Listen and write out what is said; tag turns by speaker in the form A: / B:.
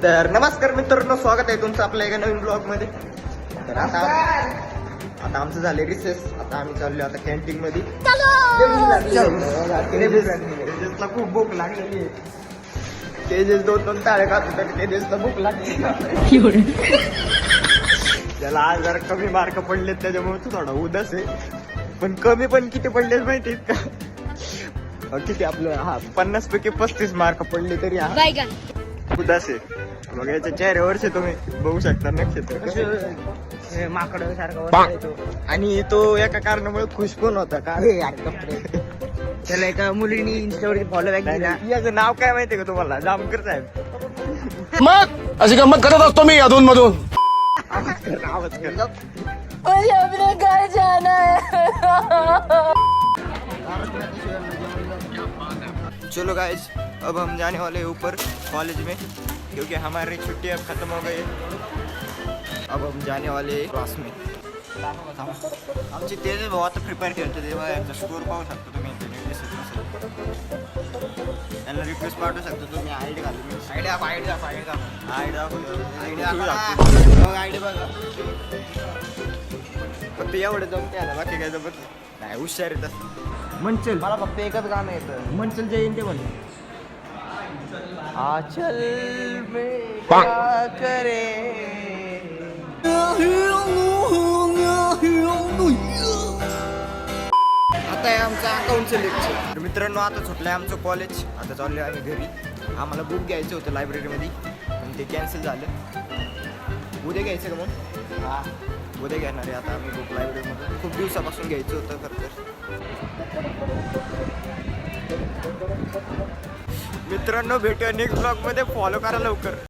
A: तर नमस्कार मित्रांनो, स्वागत आहे तुमचं आपल्या एका नवीन ब्लॉग मध्ये. तर आता आमचं झाले रिसेस. आता आम्ही चाललो आता कॅन्टीन मध्ये. तेजसला खूप भूक लागलेली आहे. तेजस दोन ताळे खात होता. तेजसला भूक लागली. त्याला आज जरा कमी मार्क पडलेत, त्याच्यामुळे तू थोडा उदास आहे. पण कमी पण किती पडलेत माहितीत का? किती आपलं 50 पैकी 35 मार्क पडले तरी उदास आहे. बघा याच्या चेहऱ्यावरचे तुम्ही बघू शकता नक्षत्र
B: माकड सारखं.
A: आणि तो एका कारणामुळे खुश पण होता का.
B: त्याला एका मुलीने इंस्टावर फॉलो बॅक दिला.
A: याचं नाव काय माहितीये का तुम्हाला? जामकर साहेब.
C: मग अशी गंमत करत असतो मी अधून मधून.
A: आवाज कर. चलो गाइस, अब हम जाने वाले हैं ऊपर कॉलेज में, क्योंकि हमारी छुट्टी अब खत्म हो गई है. अब हम जाने वाले हैं क्लास में. आमची तेज भाऊ आता प्रिपेअर करतो, तेव्हा यांचा स्कोर पाहू शकतो तुम्ही. त्यांना रिक्वेस्ट पाठवू शकतो तुम्ही. आयडी घालून आयडी बघा. फक्त एवढं जमते आला, बाकी काय जमत नाही. हुशार येत
B: मंचल.
A: मला फक्त एकच गाणं येतं.
B: मंचल जयंत ते म्हण.
A: आचल में क्या करे. आता आहे आमचं अकाउंटचं लेक्चर. तर मित्रांनो, आता सुटलं आहे आमचं कॉलेज. आता चाललो आम्ही घरी. आम्हाला बुक घ्यायचं होतं लायब्ररीमध्ये, पण ते कॅन्सल झालं. उद्या घ्यायचं का मग? हां, उद्या घेणार आहे आता आम्ही बुक लायब्ररीमध्ये. खूप दिवसापासून घ्यायचं होतं खरं तर. मित्रांनो, भेटूया नेक्स्ट ब्लॉगमध्ये. फॉलो करा लवकर.